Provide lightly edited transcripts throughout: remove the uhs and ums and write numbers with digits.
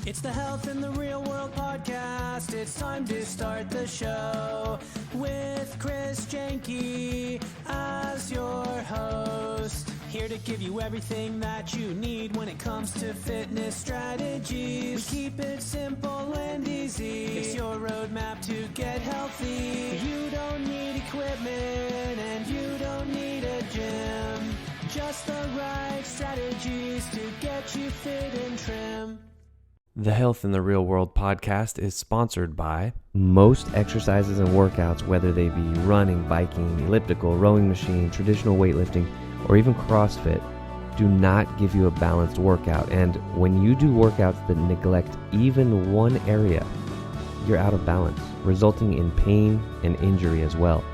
It's the Health in the Real World podcast. It's time to start the show with Chris Janke as your host. Here to give you everything that you need when it comes to fitness strategies. We keep it simple and easy. It's your roadmap to get healthy. You don't need equipment and you don't need a gym. Just the right strategies to get you fit and trim. The Health in the Real World podcast is sponsored by most exercises and workouts, whether they be running, biking, elliptical, rowing machine, traditional weightlifting, or even CrossFit, do not give you a balanced workout. And when you do workouts that neglect even one area, you're out of balance, resulting in pain and injury as well.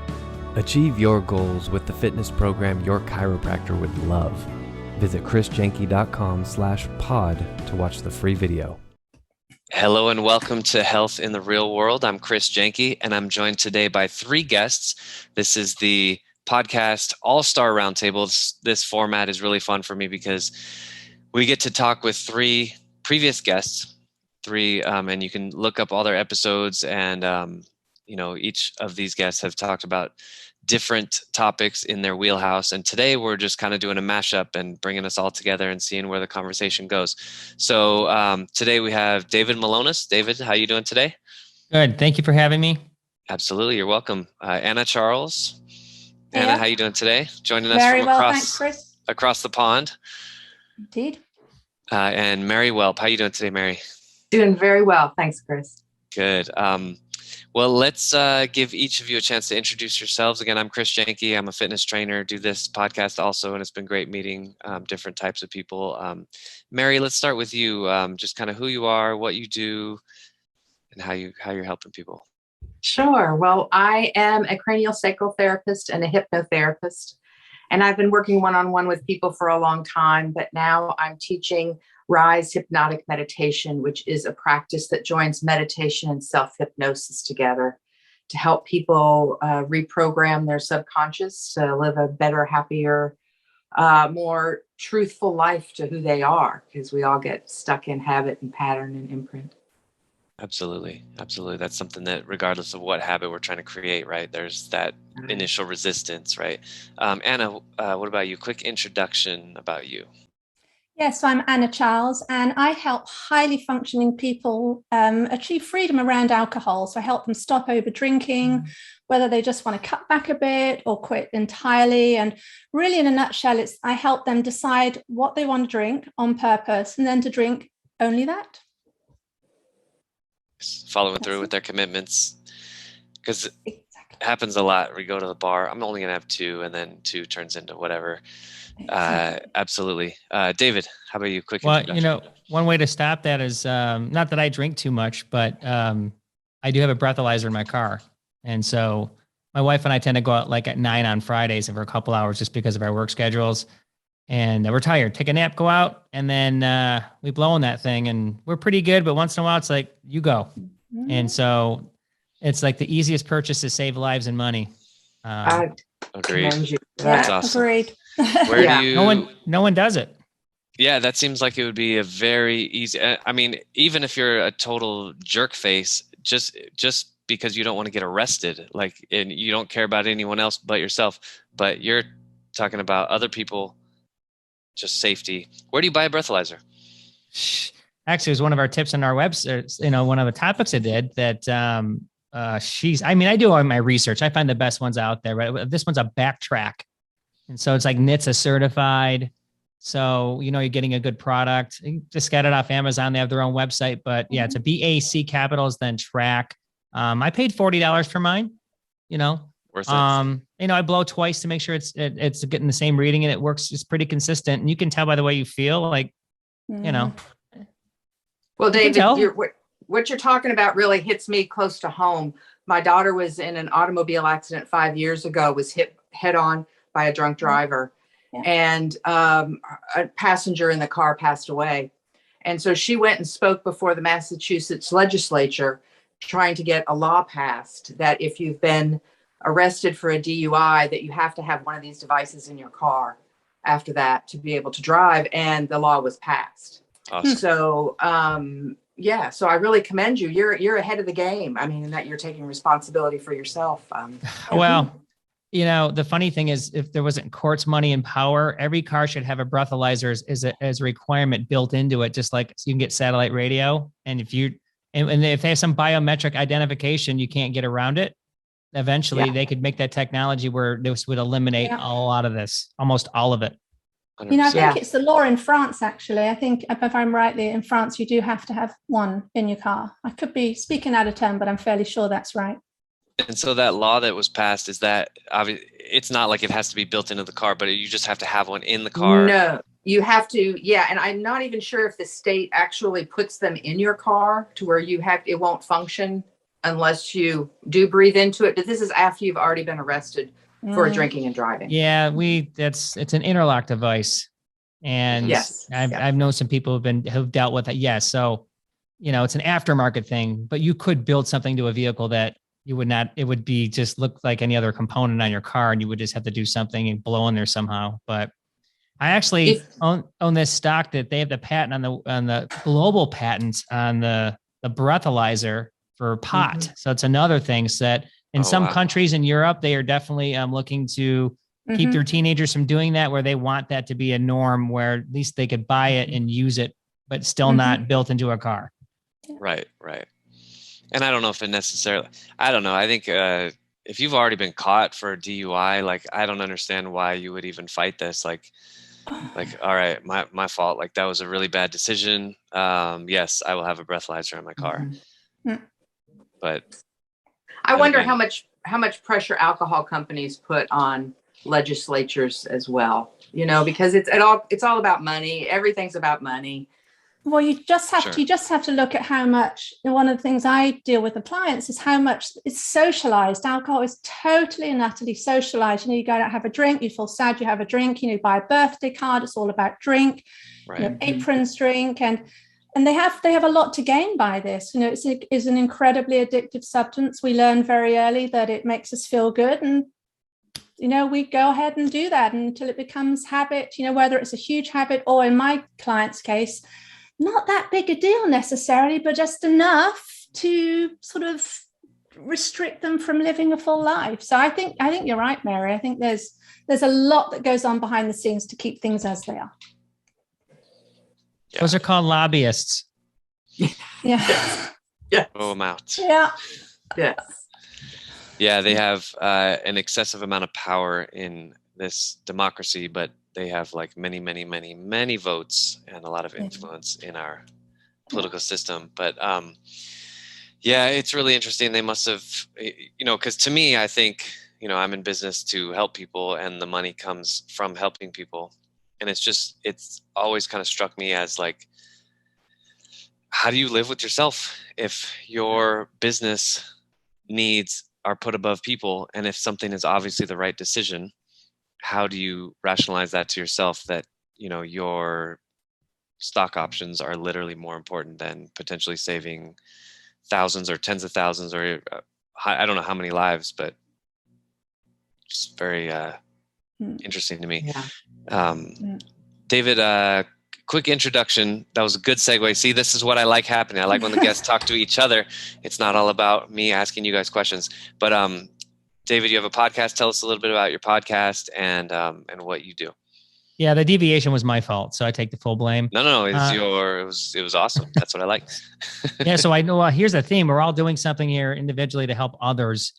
Achieve your goals with the fitness program your chiropractor would love. Visit chrisjanke.com/pod to watch the free video. Hello and welcome to Health in the Real World. I'm Chris Janke, and I'm joined today by three guests. This is the podcast All-Star Roundtable. This format is really fun for me because we get to talk with three previous guests, and you can look up all their episodes, and each of these guests have talked about different topics in their wheelhouse. And today we're just kind of doing a mashup and bringing us all together and seeing where the conversation goes. So today we have David Malone. David, how are you doing today? Good. Thank you for having me. Absolutely. You're welcome. Anna Charles. Yeah. Anna, how are you doing today? Joining us Very from well, thanks, Chris. across the pond. Indeed. And Mary Welp. How are you doing today, Mary? Doing very well. Thanks, Chris. Good. Well, let's give each of you a chance to introduce yourselves. Again, I'm Chris Janke. I'm a fitness trainer, do this podcast also, and it's been great meeting different types of people. Mary, let's start with you. Just kind of who you are, what you do, and how you're helping people. Sure. Well, I am a craniosacral therapist and a hypnotherapist, and I've been working one-on-one with people for a long time, but now I'm teaching Rise Hypnotic Meditation, which is a practice that joins meditation and self-hypnosis together to help people reprogram their subconscious to live a better, happier, more truthful life to who they are, because we all get stuck in habit and pattern and imprint. Absolutely. Absolutely. That's something that regardless of what habit we're trying to create, right, there's that initial resistance, right? Anna, what about you? Quick introduction about you. Yes, so I'm Anna Charles, and I help highly functioning people achieve freedom around alcohol. So I help them stop over drinking, whether they just want to cut back a bit or quit entirely. And really, in a nutshell, I help them decide what they want to drink on purpose and then to drink only that. Following through with their commitments, because it happens a lot. We go to the bar, I'm only going to have two, and then two turns into whatever. Absolutely. David, how about you? Quick introduction. One way to stop that is not that I drink too much, but I do have a breathalyzer in my car. And so my wife and I tend to go out like at 9 on Fridays for a couple hours just because of our work schedules. And we're tired, take a nap, go out, and then we blow on that thing, and we're pretty good. But once in a while, it's like, you go. Mm-hmm. And so it's like the easiest purchase to save lives and money. Agreed. That's awesome. Agreed. Where do you? No one does it. Yeah, that seems like it would be a very easy. I mean, even if you're a total jerk face, just because you don't want to get arrested, and you don't care about anyone else but yourself, but you're talking about other people, just safety. Where do you buy a breathalyzer? Actually, it was one of our tips on our website. One of the topics I did that. I do all my research. I find the best ones out there. Right? This one's a Backtrack. And so it's like NHTSA certified. So, you're getting a good product. You just get it off Amazon. They have their own website, but yeah, it's a BAC capitals, then track. I paid $40 for mine, Worth it. I blow twice to make sure it's getting the same reading, and it works. It's pretty consistent. And you can tell by the way you feel, Well, David, what you're talking about really hits me close to home. My daughter was in an automobile accident 5 years ago, was hit head on by a drunk driver, and a passenger in the car passed away. And so she went and spoke before the Massachusetts legislature, trying to get a law passed that if you've been arrested for a DUI, that you have to have one of these devices in your car after that to be able to drive. And the law was passed. Awesome. So, so I really commend you. You're ahead of the game. I mean, in that you're taking responsibility for yourself. Well, the funny thing is, if there wasn't courts, money, and power, every car should have a breathalyzer as a requirement built into it, just like you can get satellite radio. And if if they have some biometric identification, you can't get around it. Eventually, they could make that technology where this would eliminate a lot of this, almost all of it. 100%. I think it's the law in France, actually. I think, if I'm right, in France, you do have to have one in your car. I could be speaking out of turn, but I'm fairly sure that's right. And so that law that was passed, is that it's not like it has to be built into the car, but you just have to have one in the car? No, you have to. Yeah. And I'm not even sure if the state actually puts them in your car to where it won't function unless you do breathe into it. But this is after you've already been arrested for drinking and driving. Yeah, it's an interlock device. And I've known some people who've dealt with it. Yeah. So, it's an aftermarket thing, but you could build something to a vehicle that you would not, it would be just look like any other component on your car, and you would just have to do something and blow in there somehow. But I actually own this stock that they have the patent on the global patents on the breathalyzer for pot. Mm-hmm. So it's another thing that in some countries in Europe, they are definitely looking to keep their teenagers from doing that, where they want that to be a norm, where at least they could buy it and use it, but still not built into a car. Right. And I don't know if it necessarily, I don't know. I think if you've already been caught for a DUI, like, I don't understand why you would even fight this. Like, all right, my fault. Like, that was a really bad decision. Yes, I will have a breathalyzer in my car. But I wonder how much pressure alcohol companies put on legislatures as well, because it's all about money. Everything's about money. Well, you just have to look at how much, one of the things I deal with clients is how much it's socialized. Alcohol is totally and utterly socialized. You go out, have a drink, you feel sad, you have a drink, buy a birthday card, it's all about drink, aprons drink, and they have a lot to gain by this. It's an incredibly addictive substance. We learn very early that it makes us feel good, and we go ahead and do that until it becomes habit, whether it's a huge habit or, in my client's case, not that big a deal necessarily, but just enough to sort of restrict them from living a full life. So I think you're right, Mary. I think there's a lot that goes on behind the scenes to keep things as they are. Yeah. Those are called lobbyists. Yeah. Throw them out. Yeah. Yes. Yeah, they have an excessive amount of power in this democracy, but they have like many, many, many, many votes and a lot of influence in our political system. But it's really interesting. They must have, because to me, I think, I'm in business to help people, and the money comes from helping people. And it's always kind of struck me as like, how do you live with yourself if your business needs are put above people? And if something is obviously the right decision, how do you rationalize that to yourself that, your stock options are literally more important than potentially saving thousands or tens of thousands, or I don't know how many lives, but just very interesting to me. Yeah. David, quick introduction. That was a good segue. See, this is what I like happening. I like when the guests talk to each other. It's not all about me asking you guys questions. But David, you have a podcast. Tell us a little bit about your podcast and what you do. Yeah, the deviation was my fault, so I take the full blame. No, it was awesome. That's what I like. Yeah, so I know. Here's the theme: we're all doing something here individually to help others.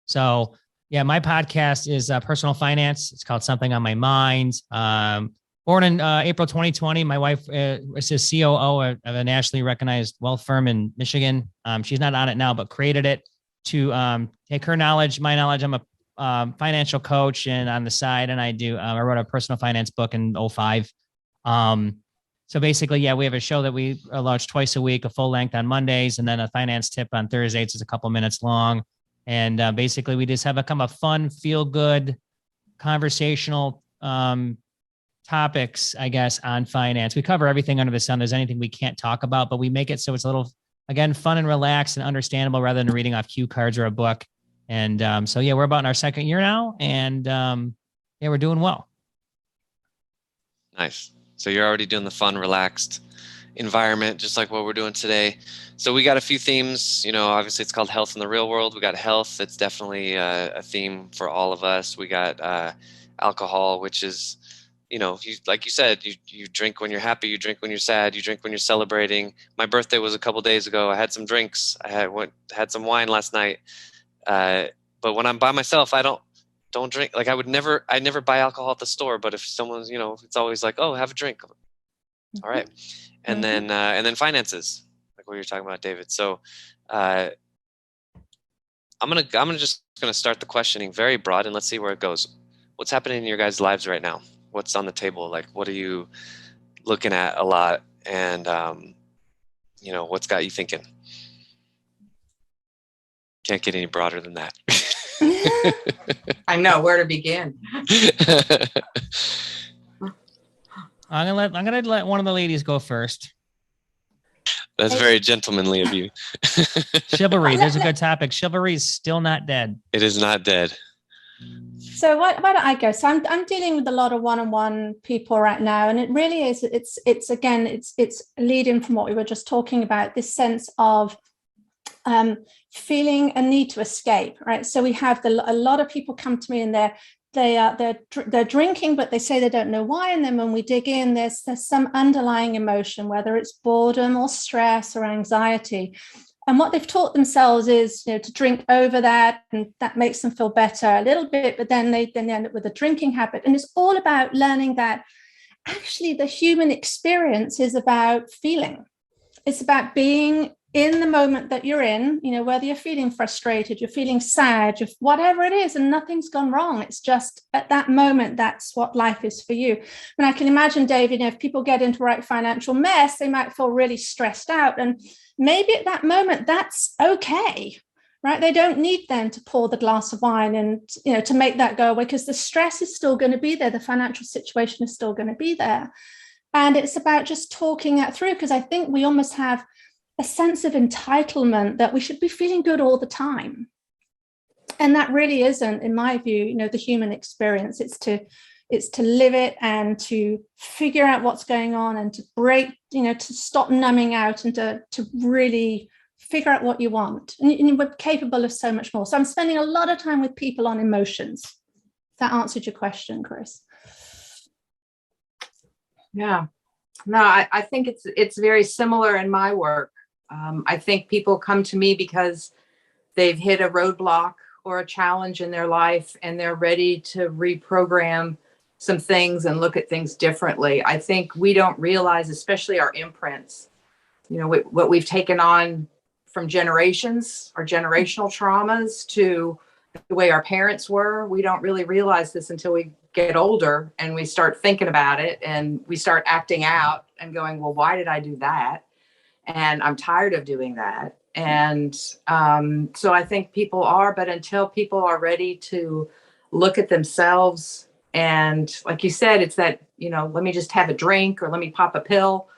So, yeah, my podcast is personal finance. It's called Something on My Mind. Born in April 2020, my wife is a COO of a nationally recognized wealth firm in Michigan. She's not on it now, but created it to take her knowledge, my knowledge. I'm a financial coach, and on the side, and I wrote a personal finance book in 2005. So basically, we have a show that we launch twice a week, a full length on Mondays, and then a finance tip on Thursdays. It's a couple minutes long. And basically, we just have a kind of fun, feel good, conversational topics, I guess, on finance. We cover everything under the sun. There's anything we can't talk about, but we make it so it's a little, again, fun and relaxed and understandable rather than reading off cue cards or a book. And we're about in our second year now, and we're doing well. Nice. So you're already doing the fun, relaxed environment, just like what we're doing today. So we got a few themes, obviously it's called Health in the Real World. We got health. It's definitely a theme for all of us. We got alcohol, which is, like you said, you drink when you're happy, you drink when you're sad, you drink when you're celebrating. My birthday was a couple days ago. I had some drinks. I had some wine last night. But when I'm by myself, I don't drink. Like I never buy alcohol at the store, but if someone's, it's always like, oh, have a drink. All right. And then finances, like what you're talking about, David. So, I'm just gonna start the questioning very broad, and let's see where it goes. What's happening in your guys' lives right now? What's on the table? Like, what are you looking at a lot? And, what's got you thinking? Can't get any broader than that. I know where to begin. I'm gonna let one of the ladies go first. That's very gentlemanly of you. Chivalry. There's a good topic. Chivalry is still not dead. It is not dead. So why don't I go? So I'm dealing with a lot of one-on-one people right now, and it really is. It's leading from what we were just talking about. This sense of feeling a need to escape, right? So we have a lot of people come to me and they're drinking, but they say they don't know why. And then when we dig in, there's some underlying emotion, whether it's boredom or stress or anxiety. And what they've taught themselves is, to drink over that, and that makes them feel better a little bit. But then they end up with a drinking habit. And it's all about learning that actually the human experience is about feeling. It's about being in the moment that you're in, whether you're feeling frustrated, you're feeling sad, whatever it is, and nothing's gone wrong. It's just at that moment, that's what life is for you. And I can imagine, David, if people get into a right financial mess, they might feel really stressed out. And maybe at that moment, that's okay, right? They don't need then to pour the glass of wine and, to make that go away, because the stress is still going to be there. The financial situation is still going to be there. And it's about just talking that through, because I think we almost have a sense of entitlement that we should be feeling good all the time. And that really isn't, in my view, the human experience. It's to live it and to figure out what's going on and to break, to stop numbing out and to really figure out what you want. And we're capable of so much more. So I'm spending a lot of time with people on emotions. That answered your question, Chris. Yeah. No, I think it's very similar in my work. I think people come to me because they've hit a roadblock or a challenge in their life, and they're ready to reprogram some things and look at things differently. I think we don't realize, especially our imprints, what we've taken on from generations, our generational traumas to the way our parents were. We don't really realize this until we get older and we start thinking about it and we start acting out and going, well, why did I do that? And I'm tired of doing that. And so I think people are, but until people are ready to look at themselves and, like you said, it's that, let me just have a drink or let me pop a pill,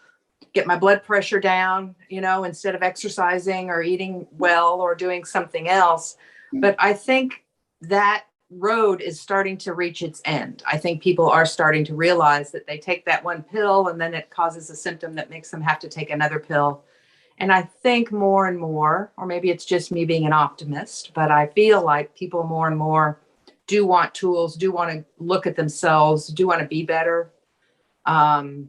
get my blood pressure down, instead of exercising or eating well or doing something else. But I think that road is starting to reach its end. I think people are starting to realize that they take that one pill and then it causes a symptom that makes them have to take another pill. And I think more and more, or maybe it's just me being an optimist, but I feel like people more and more do want tools, do want to look at themselves, do want to be better. And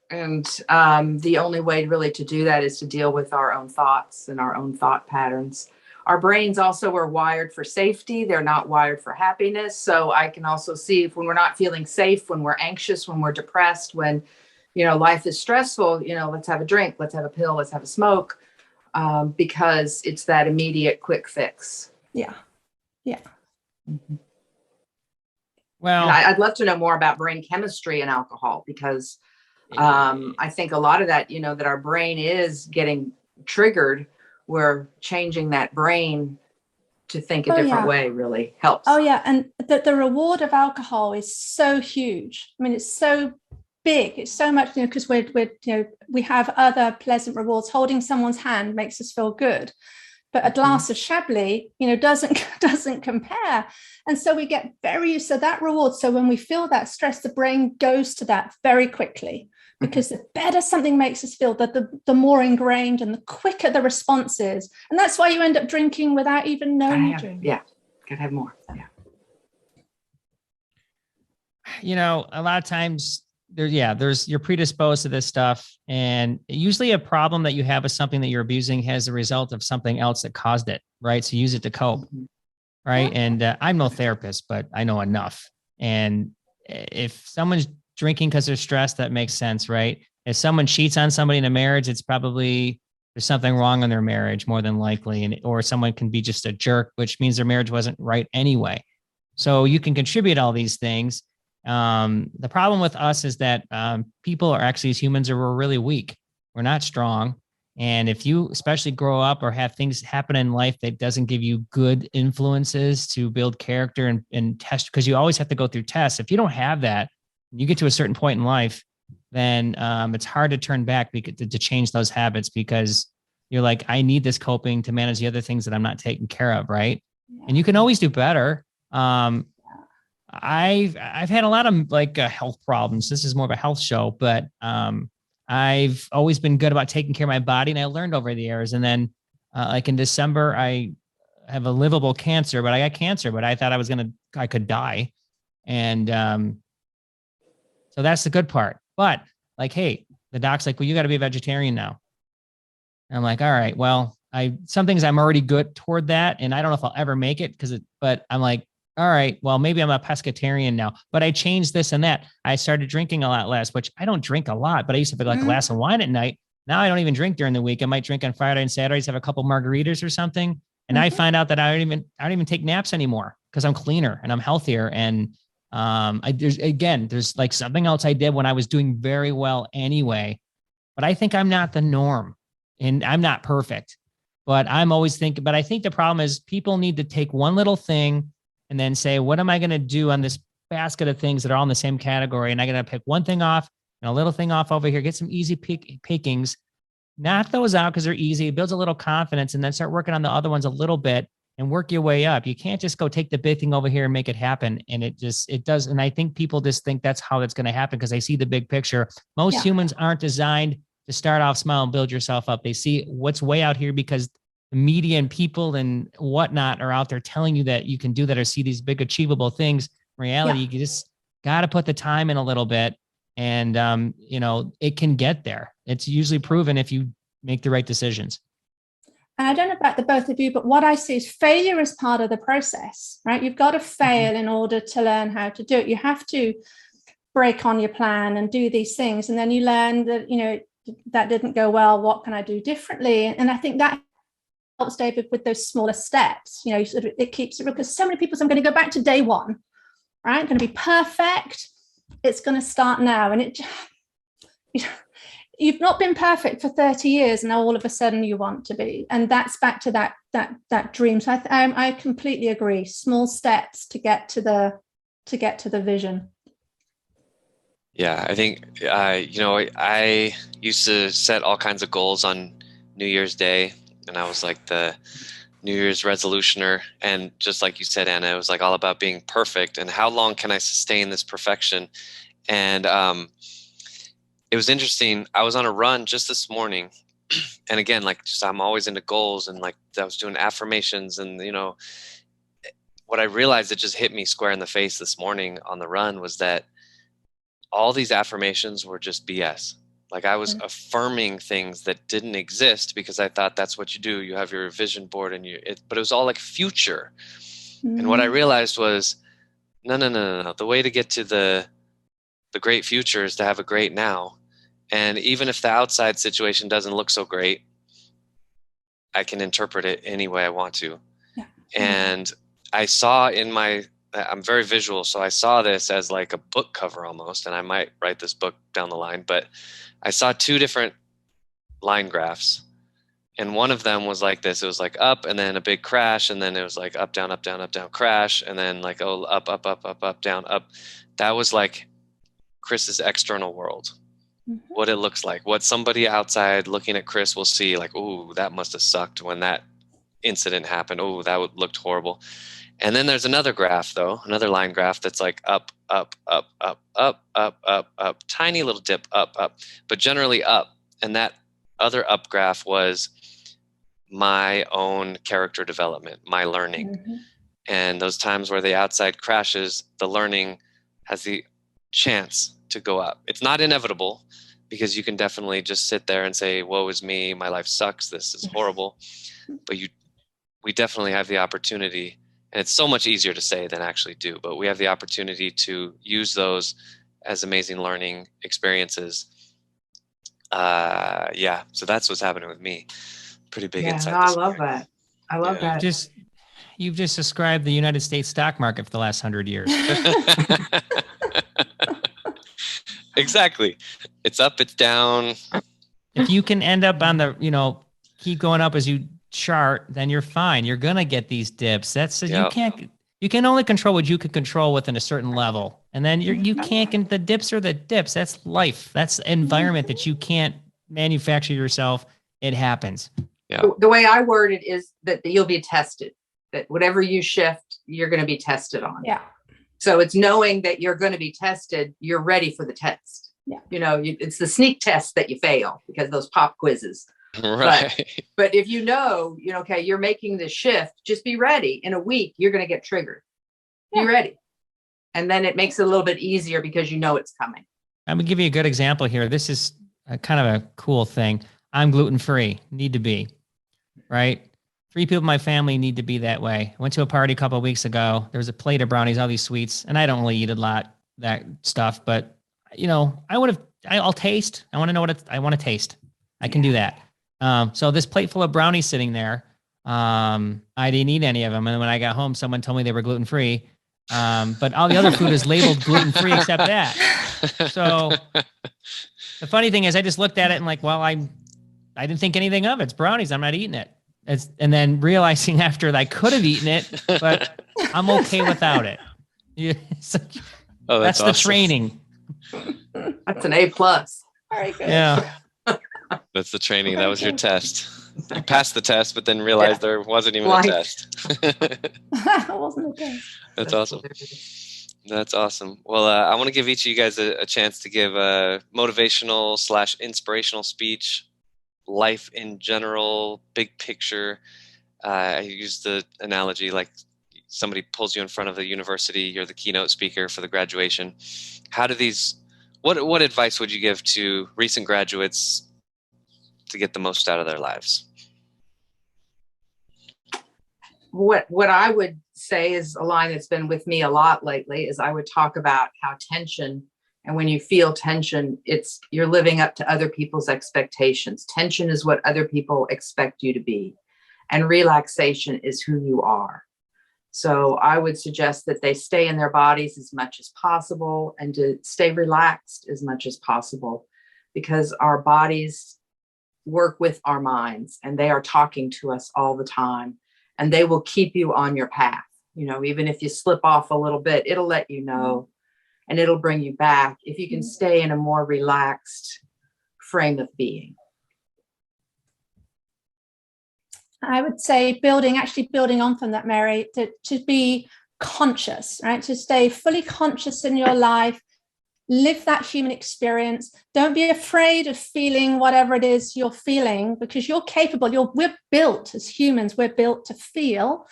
the only way really to do that is to deal with our own thoughts and our own thought patterns. Our brains also are wired for safety. They're not wired for happiness. So I can also see if when we're not feeling safe, when we're anxious, when we're depressed, when, life is stressful, let's have a drink, let's have a pill, let's have a smoke, because it's that immediate quick fix. Yeah. Yeah. Mm-hmm. Well, and I'd love to know more about brain chemistry and alcohol, because I think a lot of that, that our brain is getting triggered. We're changing that brain to think a different way really helps. Oh, yeah. And the reward of alcohol is so huge. I mean, it's so big. It's so much, because we have other pleasant rewards. Holding someone's hand makes us feel good. But a glass of Chablis, doesn't compare. And so we get very used to that reward. So when we feel that stress, the brain goes to that very quickly. because the better something makes us feel, the more ingrained and the quicker the response is. And that's why you end up drinking without even knowing you drink. Yeah, gotta have more. Yeah. You know, a lot of times you're predisposed to this stuff. And usually a problem that you have with something that you're abusing has a result of something else that caused it, right? So use it to cope, right? And I'm no therapist, but I know enough. And if someone's drinking because they're stressed, that makes sense, right? If someone cheats on somebody in a marriage, it's probably there's something wrong in their marriage, more than likely. Or someone can be just a jerk, which means their marriage wasn't right anyway. So you can contribute all these things. The problem with us is that people are actually, as humans, we're really weak. We're not strong. And if you especially grow up or have things happen in life that doesn't give you good influences to build character and test, because you always have to go through tests. If you don't have that, you get to a certain point in life, then it's hard to turn back to change those habits, because you're like, I need this coping to manage the other things that I'm not taking care of, right? Yeah. And you can always do better. I've had a lot of health problems. This is more of a health show, but I've always been good about taking care of my body, and I learned over the years. And then like in December, I have a livable cancer, but I got cancer, but I thought I could die. And so that's the good part. But like, hey, the doc's like, well, you got to be a vegetarian now. And I'm like, all right, well, some things I'm already good toward that. And I don't know if I'll ever make it but I'm like, all right, well, maybe I'm a pescatarian now, but I changed this and that. I started drinking a lot less, which I don't drink a lot, but I used to have like a glass of wine at night. Now I don't even drink during the week. I might drink on Friday and Saturdays, have a couple margaritas or something. And I find out that I don't even take naps anymore because I'm cleaner and I'm healthier. And there's like something else I did when I was doing very well anyway, but I think I'm not the norm and I'm not perfect, but I'm always thinking, but I think the problem is people need to take one little thing and then say, what am I going to do on this basket of things that are all in the same category? And I'm going to pick one thing off and a little thing off over here, get some easy pickings, knock those out because they're easy. It builds a little confidence, and then start working on the other ones a little bit and work your way up. You can't just go take the big thing over here and make it happen. And it does. And I think people just think that's how that's going to happen because they see the big picture. Most humans aren't designed to start off small and build yourself up. They see what's way out here because the media and people and whatnot are out there telling you that you can do that or see these big achievable things. In reality, you just got to put the time in a little bit, and it can get there. It's usually proven if you make the right decisions. And I don't know about the both of you, but what I see is failure is part of the process, right? You've got to fail in order to learn how to do it. You have to break on your plan and do these things, and then you learn that that didn't go well. What can I do differently? And I think that helps David with those smaller steps. It keeps it real, because so many people say, I'm going to go back to day one, right? I'm going to be perfect. It's going to start now. And you've not been perfect for 30 years. And now all of a sudden you want to be. And that's back to that dream. So I completely agree. Small steps to get to the vision. Yeah, I think, I used to set all kinds of goals on New Year's Day. And I was like the New Year's resolutioner. And just like you said, Anna, it was like all about being perfect and how long can I sustain this perfection? And it was interesting. I was on a run just this morning. And again, I'm always into goals, and I was doing affirmations, and what I realized that just hit me square in the face this morning on the run was that all these affirmations were just BS. I was affirming things that didn't exist because I thought that's what you do. You have your vision board but it was all like future. And what I realized was, no. The way to get to the great future is to have a great now. And even if the outside situation doesn't look so great, I can interpret it any way I want to. Yeah. And I saw I'm very visual, so I saw this as like a book cover almost, and I might write this book down the line, but I saw two different line graphs, and one of them was like this. It was like up and then a big crash, and then it was like up, down, crash, and then like, up, down, up. That was like Chris's external world, what it looks like, what somebody outside looking at Chris will see, like, ooh, that must have sucked when that incident happened. Oh, looked horrible. And then there's another graph, though, another line graph that's like up, up, up, up, up, up, up, up, tiny little dip, up, up, but generally up. And that other up graph was my own character development, my learning. Mm-hmm. And those times where the outside crashes, the learning has the chance to go up. It's not inevitable, because you can definitely just sit there and say, woe is me, my life sucks, this is horrible. But we definitely have the opportunity, and it's so much easier to say than actually do, but we have the opportunity to use those as amazing learning experiences. So that's what's happening with me. Pretty big insight. I love that. I love that. You've just described the United States stock market for the last 100 years. Exactly. It's up, it's down. If you can end up on the, keep going up as you chart, then you're fine. You're going to get these dips. You can only control what you can control within a certain level. And then you can't get the dips are the dips. That's life. That's environment that you can't manufacture yourself. It happens. Yeah. The way I word it is that you'll be tested, that whatever you shift, you're going to be tested on. Yeah. So it's knowing that you're going to be tested. You're ready for the test. Yeah. It's the sneak test that you fail, because those pop quizzes. Right. But if okay, you're making this shift, just be ready. In a week, you're going to get triggered. Be ready. And then it makes it a little bit easier because it's coming. I'm going to give you a good example here. This is kind of a cool thing. I'm gluten-free, need to be, right? 3 people in my family need to be that way. I went to a party a couple of weeks ago. There was a plate of brownies, all these sweets, and I don't really eat a lot that stuff, but I'll taste. I want to know I want to taste. I can do that. So this plate full of brownies sitting there, I didn't eat any of them. And when I got home, someone told me they were gluten-free. But all the other food is labeled gluten-free except that. So the funny thing is I just looked at it and I didn't think anything of it. It's brownies. I'm not eating it. And then realizing after that I could have eaten it, but I'm okay without it. That's awesome. The training. That's an A+. Very good. Yeah. That's the training. That was your test. You passed the test, but then realized there wasn't even a test. That wasn't a test. That's awesome. That's awesome. Well, I want to give each of you guys a chance to give a motivational / inspirational speech, life in general, big picture. I use the analogy like somebody pulls you in front of the university, you're the keynote speaker for the graduation. What advice would you give to recent graduates to get the most out of their lives? What I would say is a line that's been with me a lot lately is I would talk about how tension, and when you feel tension, you're living up to other people's expectations. Tension is what other people expect you to be, and relaxation is who you are. So I would suggest that they stay in their bodies as much as possible and to stay relaxed as much as possible, because our bodies work with our minds and they are talking to us all the time, and they will keep you on your path. Even if you slip off a little bit, it'll let you know and it'll bring you back if you can stay in a more relaxed frame of being. I would say building on from that, Mary, to be conscious, right? To stay fully conscious in your life, live that human experience. Don't be afraid of feeling whatever it is you're feeling, because you're capable. We're built as humans. We're built to feel.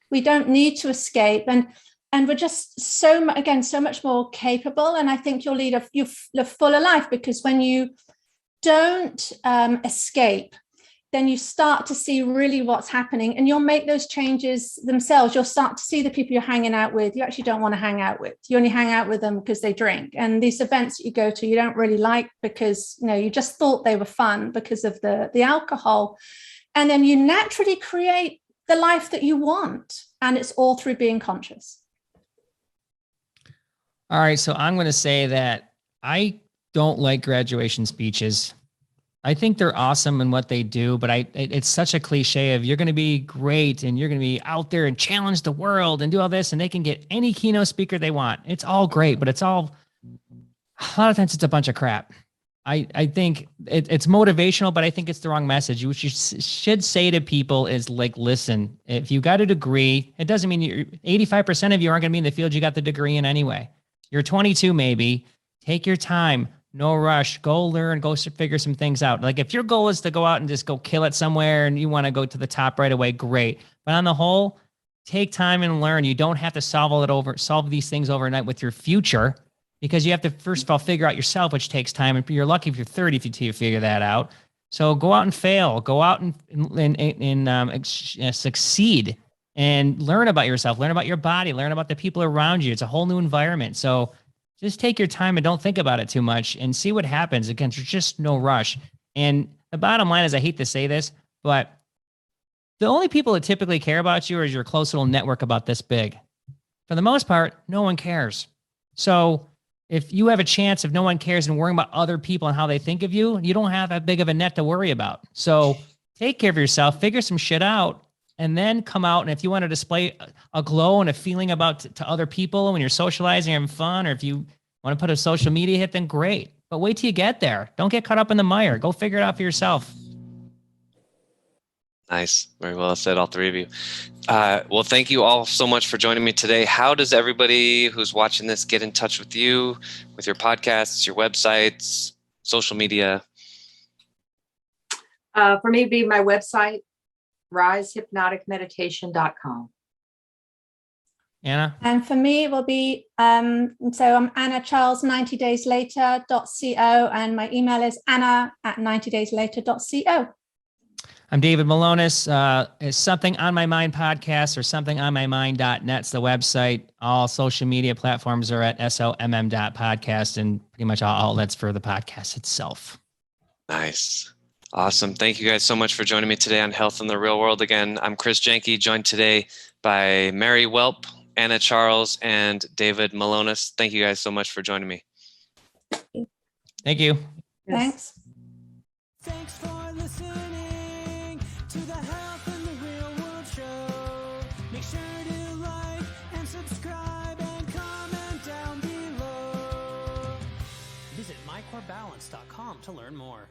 We don't need to escape. And we're just so much more capable. And I think you'll lead a fuller life, because when you don't escape, then you start to see really what's happening, and you'll make those changes themselves. You'll start to see the people you're hanging out with you actually don't want to hang out with. You only hang out with them because they drink. And these events that you go to, you don't really like because, you just thought they were fun because of the alcohol. And then you naturally create the life that you want. And it's all through being conscious. All right. So I'm going to say that I don't like graduation speeches. I think they're awesome in what they do, but it's such a cliche of you're going to be great and you're going to be out there and challenge the world and do all this, and they can get any keynote speaker they want. It's all great, but a lot of times it's a bunch of crap. I think it's motivational, but I think it's the wrong message. What you should say to people is like, listen, if you got a degree, it doesn't mean 85% of you aren't going to be in the field you got the degree in anyway. You're 22, maybe. Take your time. No rush. Go learn. Go figure some things out. Like if your goal is to go out and just go kill it somewhere and you want to go to the top right away, great. But on the whole, take time and learn. You don't have to solve these things overnight with your future, because you have to, first of all, figure out yourself, which takes time. And you're lucky if you're 30 if you figure that out. So go out and fail. Go out and succeed and learn about yourself, learn about your body, learn about the people around you. It's a whole new environment. So just take your time and don't think about it too much and see what happens. Again, there's just no rush. And the bottom line is, I hate to say this, but the only people that typically care about you is your close little network about this big. For the most part, no one cares. So if you have a chance, if no one cares and worrying about other people and how they think of you, you don't have that big of a net to worry about. So take care of yourself, figure some shit out, and then come out. And if you want to display a glow and a feeling about to other people when you're socializing, having fun, or if you want to put a social media hit, then great. But wait till you get there. Don't get caught up in the mire. Go figure it out for yourself. Nice. Very well said, all three of you. Well, thank you all so much for joining me today. How does everybody who's watching this get in touch with you, with your podcasts, your websites, social media? For me, it'd be my website, risehypnoticmeditation.com. Anna? And for me, it will be, so I'm Anna Charles, 90dayslater.co, and my email is anna@90dayslater.co. I'm David Malonis. It's Something on My Mind podcast or somethingonmymind.net's the website. All social media platforms are at somm.podcast, and pretty much all outlets for the podcast itself. Nice. Awesome. Thank you guys so much for joining me today on Health in the Real World. Again, I'm Chris Janke, joined today by Mary Welp, Anna Charles, and David Malonis. Thank you guys so much for joining me. Thank you. Thanks. Thanks for listening to the Health in the Real World show. Make sure to like and subscribe and comment down below. Visit mycorebalance.com to learn more.